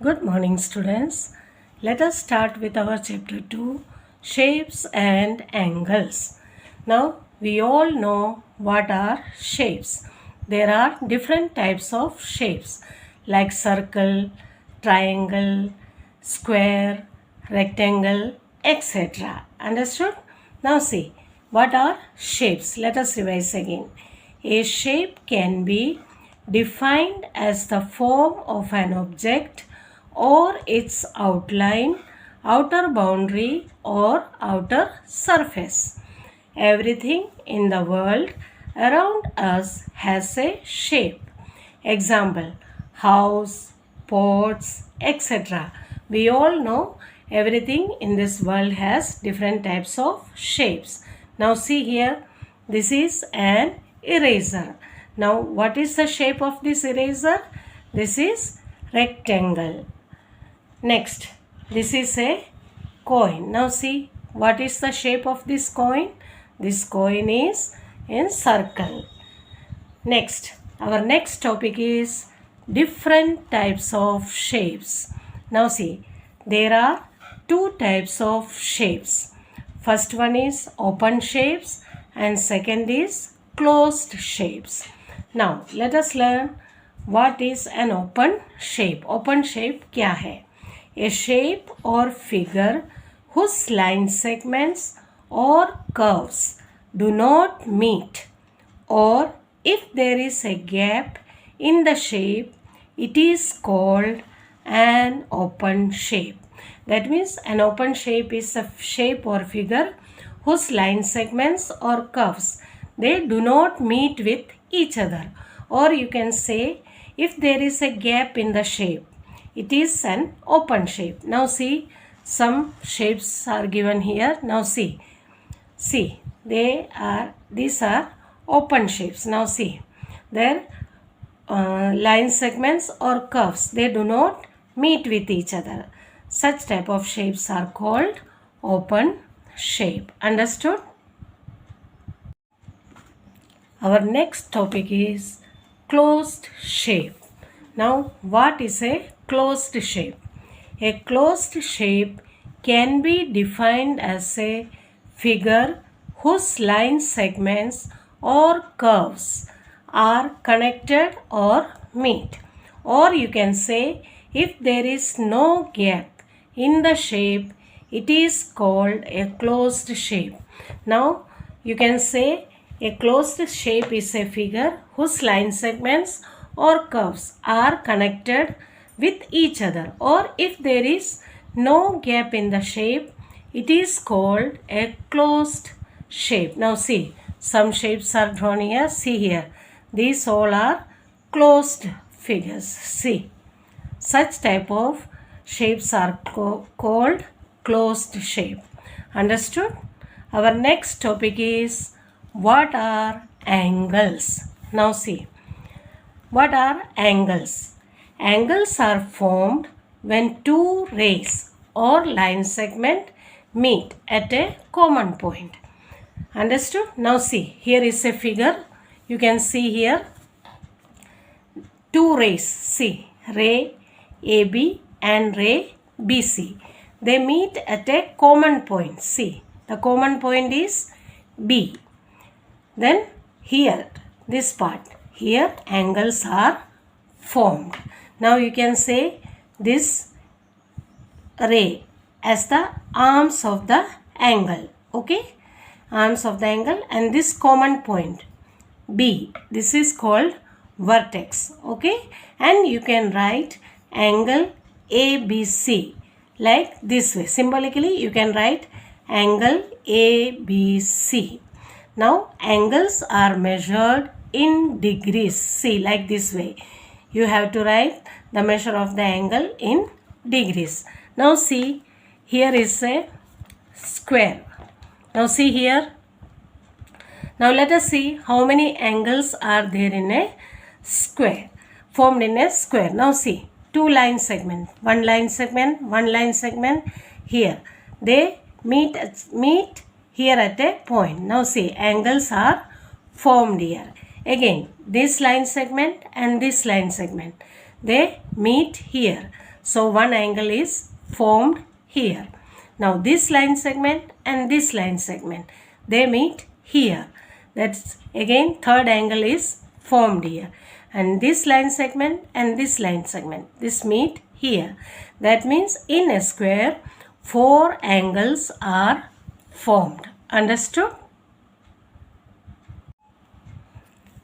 Good morning, students. Let us start with our chapter 2 Shapes and Angles. Now, we all know what are shapes. There are different types of shapes like circle, triangle, square, rectangle, etc. Understood? Now, see what are shapes. Let us revise again. A shape can be defined as the form of an object or its outline, outer boundary, or outer surface. Everything in the world around us has a shape. Example: house, pots, etc. We all know everything in this world has different types of shapes. Now see here, this is an eraser. Now what is the shape of this eraser? This is rectangle. Next, this is a coin. Now see, what is the shape of this coin? This coin is in circle. Next, our next topic is different types of shapes. Now see, there are two types of shapes. First one is open shapes and second is closed shapes. Now, let us learn what is an open shape. Open shape क्या है? A shape or figure whose line segments or curves do not meet, or if there is a gap in the shape, it is called an open shape. That means an open shape is a shape or figure whose line segments or curves they do not meet with each other, or you can say if there is a gap in the shape, it is an open shape. Now see, some shapes are given here. Now see, these are open shapes. Now see, their line segments or curves, they do not meet with each other. Such type of shapes are called open shape. Understood? Our next topic is closed shape. Now, what is a closed shape? A closed shape can be defined as a figure whose line segments or curves are connected or meet. Or you can say if there is no gap in the shape, it is called a closed shape. Now, you can say a closed shape is a figure whose line segments or curves are connected with each other, or if there is no gap in the shape, it is called a closed shape. Now see, some shapes are drawn here. See here, these all are closed figures. See, such type of shapes are called closed shape. Understood? Our next topic is what are angles? Now see, what are angles? Angles are formed when two rays or line segment meet at a common point. Understood? Now see, here is a figure. You can see here two rays. See, ray AB and ray BC. They meet at a common point. See, the common point is B. Then here, this part, here angles are formed. Now you can say this ray as the arms of the angle. Okay, arms of the angle, and this common point B, this is called vertex. Okay, and you can write angle ABC like this way. Symbolically you can write angle ABC. Now angles are measured in degrees. See, like this way. You have to write the measure of the angle in degrees. Now see, here is a square. Now see here. Now let us see how many angles are there in a square, formed in a square. Now see, two line segment, one line segment here. They meet here at a point. Now see, angles are formed here. Again, this line segment and this line segment. they meet here. So one angle is formed here. Now this line segment and this line segment, they meet here. That's again third angle is formed here. And this line segment and this line segment, this meet here. That means in a square, 4 angles are formed. Understood?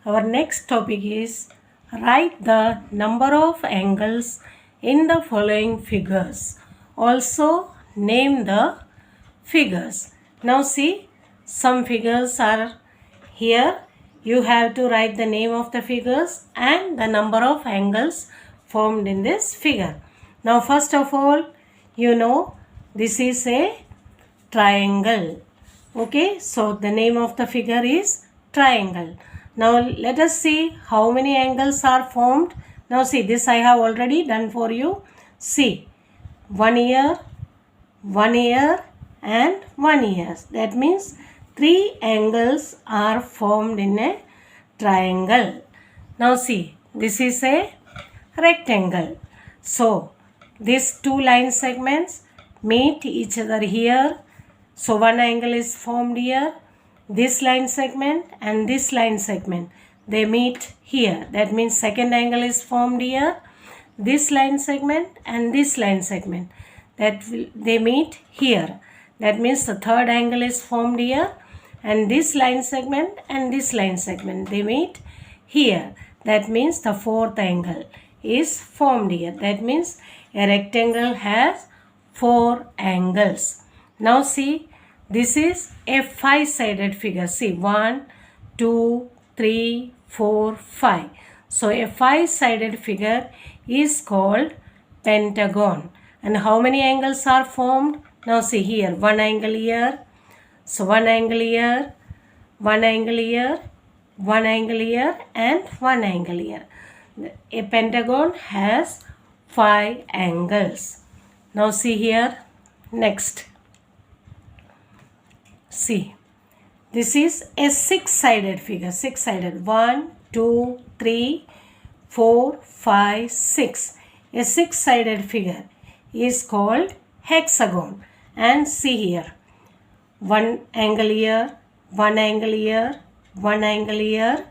Our next topic is write the number of angles in the following figures. Also name the figures. Now see, some figures are here. You have to write the name of the figures and the number of angles formed in this figure. Now first of all, you know this is a triangle. Okay, so the name of the figure is triangle. Now let us see how many angles are formed. Now see, this I have already done for you. See, 1 ear, 1 ear and 1 ear. That means 3 angles are formed in a triangle. Now see, this is a rectangle. So these 2 line segments meet each other here. So one angle is formed here. This line segment and this line segment, they meet here. That means second angle is formed here. This line segment and this line segment, they meet here. That means the third angle is formed here. And this line segment and this line segment, they meet here. That means the fourth angle is formed here. That means a rectangle has 4 angles. Now see, this is a 5-sided figure. See, 1, 2, 3, 4, 5. So a 5-sided figure is called pentagon. And how many angles are formed? Now see here, 1 angle here. So 1 angle here, 1 angle here, 1 angle here and 1 angle here. A pentagon has 5 angles. Now see here, next. See, this is a 6-sided figure. 6-sided. 1, 2, 3, 4, 5, 6. A 6-sided figure is called hexagon. And see here, 1 angle here, 1 angle here, 1 angle here,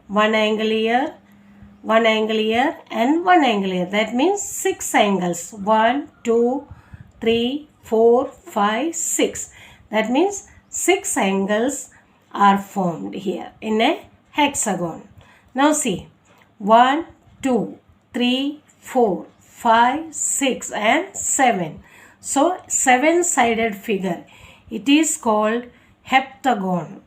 1 angle here, 1 angle here and 1 angle here. That means 6 angles. 1, 2, 3, 4, 5, 6. That means 6 angles are formed here in a hexagon. Now see, 1, 2, 3, 4, 5, 6 and 7. So 7-sided figure. It is called heptagon.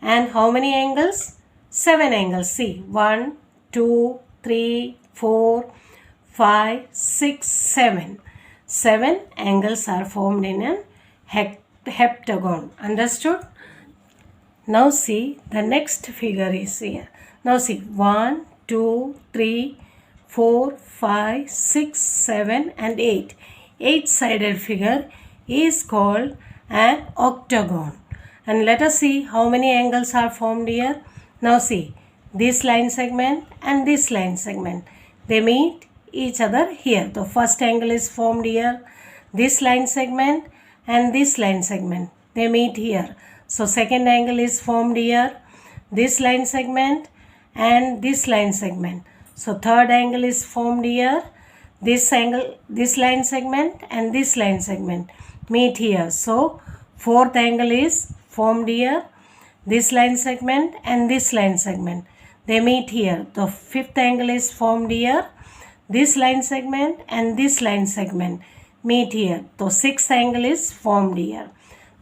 And how many angles? 7 angles. See, 1, 2, 3, 4, 5, 6, 7. 7 angles are formed in a heptagon. Understood? Now see, the next figure is here. Now see, 1, 2, 3, 4, 5, 6, 7 and 8. 8-sided figure is called an octagon. And let us see how many angles are formed here. Now see, this line segment and this line segment, they meet each other here. The first angle is formed here. This line segment and this line segment, they meet here. So second angle is formed here. This line segment and this line segment. So third angle is formed here. This angle, this line segment and this line segment meet here. So fourth angle is formed here. This line segment and this line segment, they meet here. The fifth angle is formed here. This line segment and this line segment meet here. The sixth angle is formed here.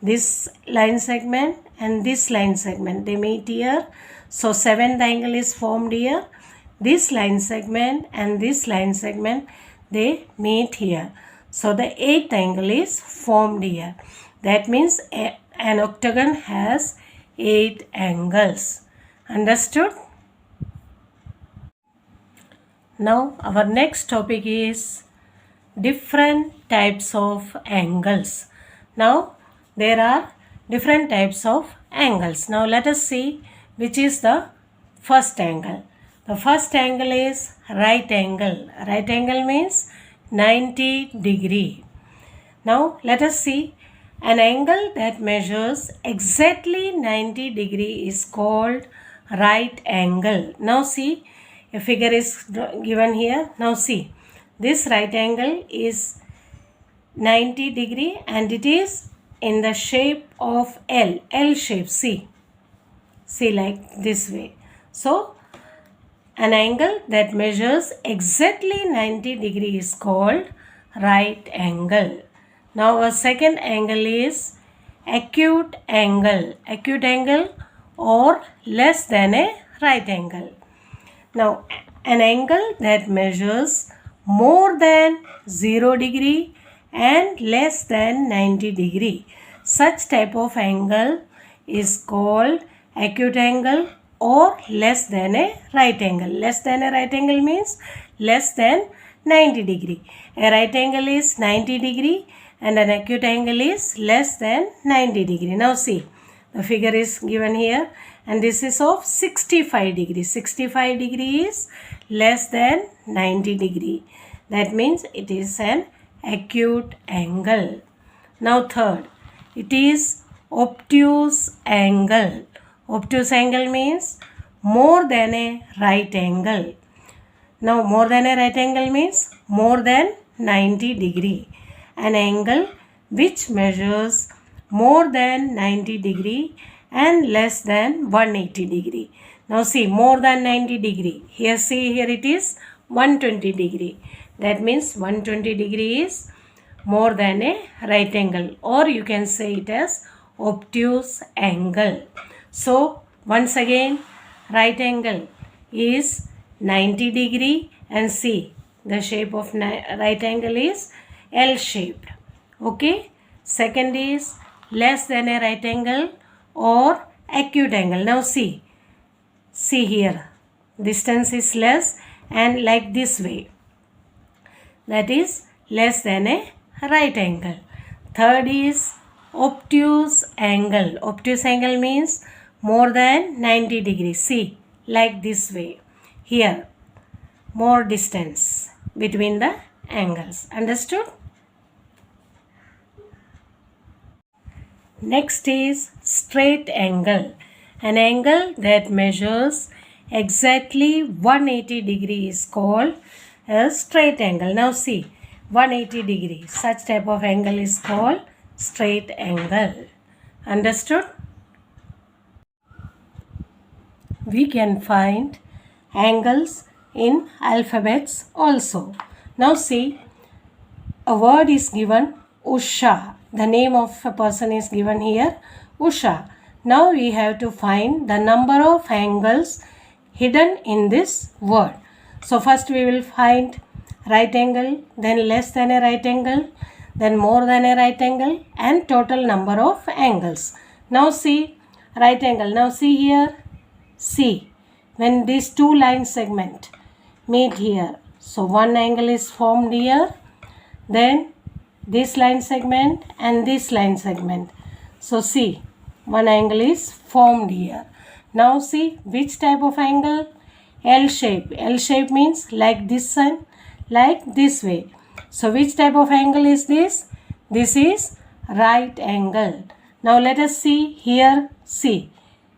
This line segment and this line segment, they meet here. So seventh angle is formed here. This line segment and this line segment, they meet here. So the eighth angle is formed here. That means an octagon has 8 angles. Understood? Now our next topic is different types of angles. Now there are different types of angles. Now let us see which is the first angle. The first angle is right angle. Right angle means 90 degree. Now let us see. An angle that measures exactly 90 degree is called right angle. Now see, a figure is given here. Now see, this right angle is 90 degree and it is in the shape of L shape. See like this way. So an angle that measures exactly 90 degree is called right angle. Now our second angle is acute angle. Acute angle or less than a right angle. Now an angle that measures more than 0 degree and less than 90 degree. Such type of angle is called acute angle or less than a right angle. Less than a right angle means less than 90 degree. A right angle is 90 degree and an acute angle is less than 90 degree. Now see, the figure is given here and this is of 65 degree. 65 degree is less than 90 degree. That means it is an acute angle. Now third, it is obtuse angle. Obtuse angle means more than a right angle. Now more than a right angle means more than 90 degree. An angle which measures more than 90 degree and less than 180 degree. Now see, more than 90 degree. Here see, here it is 120 degree. That means 120 degree is more than a right angle, or you can say it as obtuse angle. So once again, right angle is 90 degree and see, the shape of right angle is L shaped. Okay. Second is less than a right angle or acute angle. Now see here, distance is less and like this way, that is less than a right angle. Third is obtuse angle. Obtuse angle means more than 90 degrees. See, like this way. Here, more distance between the angles. Understood? Next is straight angle. An angle that measures exactly 180 degree is called a straight angle. Now see, 180 degree. Such type of angle is called straight angle. Understood? We can find angles in alphabets also. Now see, a word is given Usha. The name of a person is given here, Usha. Now we have to find the number of angles hidden in this word. So first we will find right angle, then less than a right angle, then more than a right angle, and total number of angles. Now see right angle. Now see here. See, when these two line segment meet here, so one angle is formed here, then this line segment and this line segment. So see, one angle is formed here. Now see which type of angle? L shape. L shape means like this one, like this way. So which type of angle is this? This is right angle. Now let us see here. See,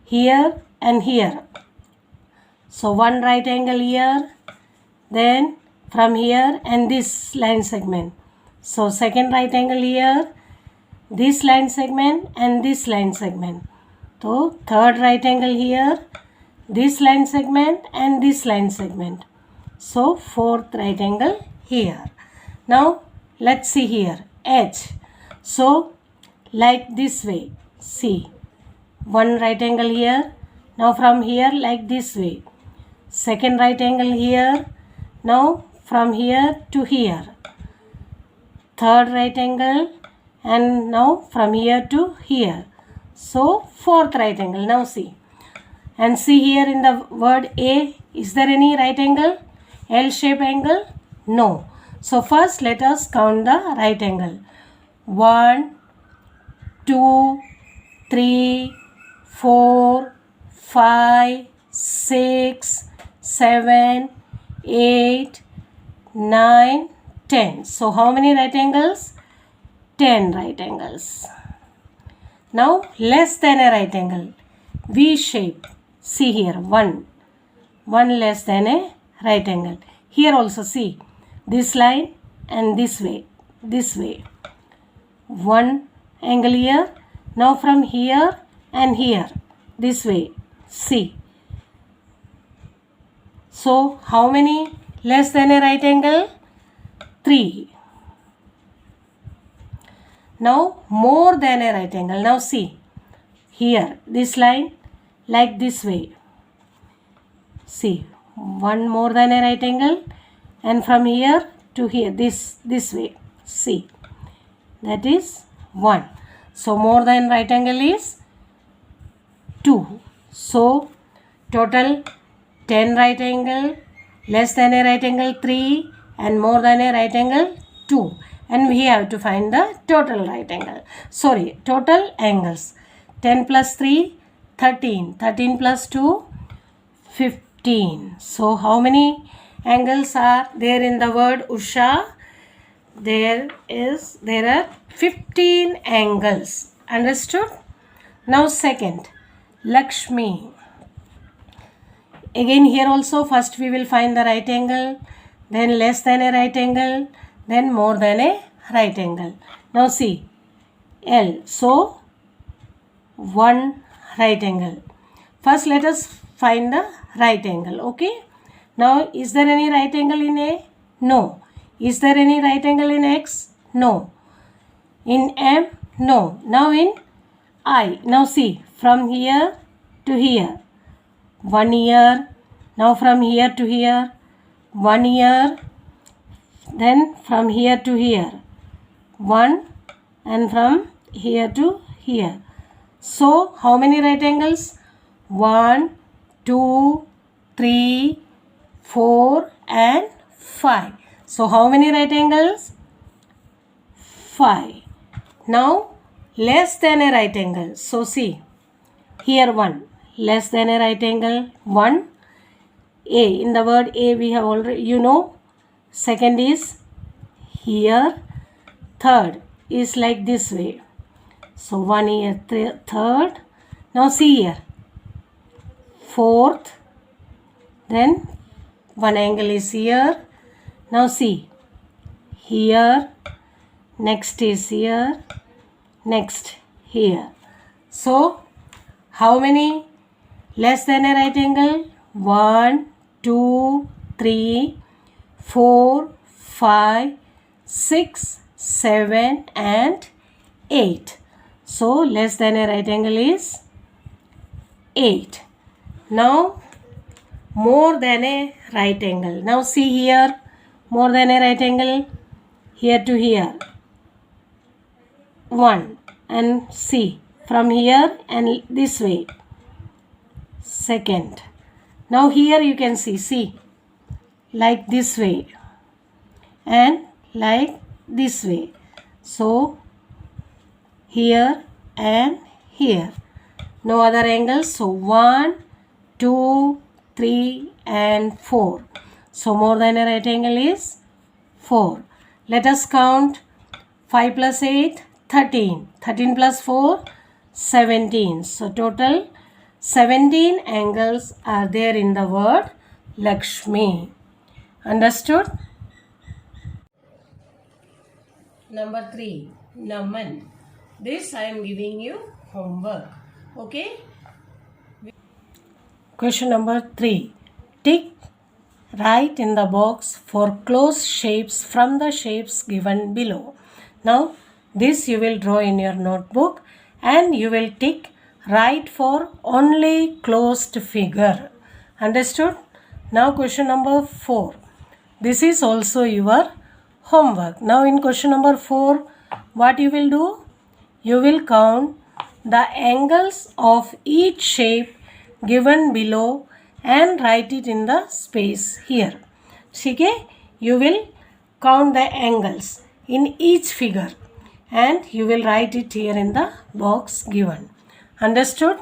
here and here. So one right angle here, then from here and this line segment. So second right angle here, this line segment and this line segment. So third right angle here, this line segment and this line segment. So fourth right angle here. Now let's see here, H. So like this way. See, one right angle here. Now from here like this way. Second right angle here. Now from here to here. Third right angle, and now from here to here. So fourth right angle. Now see, and see here in the word A, is there any right angle? L shape angle? No. So first let us count the right angle. 1, 2, 3, 4, 5, 6, 7, 8, 9, 10. So how many right angles? 10 right angles. Now less than a right angle, V shape. See here, 1 less than a right angle. Here also see this line and this way, one angle here. Now from here and here, this way, see. So how many less than a right angle? 3. Now more than a right angle. Now see here, this line like this way. See, one more than a right angle, and from here to here, this way. See, that is 1. So more than right angle is 2. So total 10 right angle, less than a right angle 3, and more than a right angle 2. And we have to find the total right angle. Total angles. 10 plus 3, 13. 13 plus 2, 15. So how many angles are there in the word Usha? There are 15 angles. Understood? Now second, Lakshmi. Again here also first we will find the right angle, then less than a right angle, then more than a right angle. Now see, L. So 1 right angle. First let us find the right angle. Okay. Now is there any right angle in A? No. Is there any right angle in X? No. In M? No. Now in I. Now see, from here to here, 1 year. Now from here to here, 1 year. Then from here to here, 1, and from here to here. So how many right angles? 1, 2, 3, 4 and 5. So how many right angles? 5. Now less than a right angle. So see, here 1, less than a right angle 1. A, in the word A we have already, second is here, third is like this way. So 1 here, third. Now see here, fourth, then 1 angle is here. Now see, here, next is here, next here. So how many less than a right angle? 1, 2, 3, 4, 5, 6, 7 and 8. So less than a right angle is 8. Now more than a right angle. Now see here, more than a right angle, here to here, 1, and see from here and this way, second. Now here you can see like this way and like this way. So here and here, no other angles. So 1, 2, 3 and 4. So more than a right angle is 4. Let us count. 5 plus 8, 13. 13 plus 4, 17. So total 17 angles are there in the word Lakshmi. Understood? Number 3, Naman. This I am giving you homework. Okay? Question number 3. Tick right in the box for closed shapes from the shapes given below. Now this you will draw in your notebook and you will tick right for only closed figure. Understood? Now question number 4. This is also your homework. Now in question number 4, what you will do? You will count the angles of each shape given below and write it in the space here. Okay? You will count the angles in each figure and you will write it here in the box given. Understood?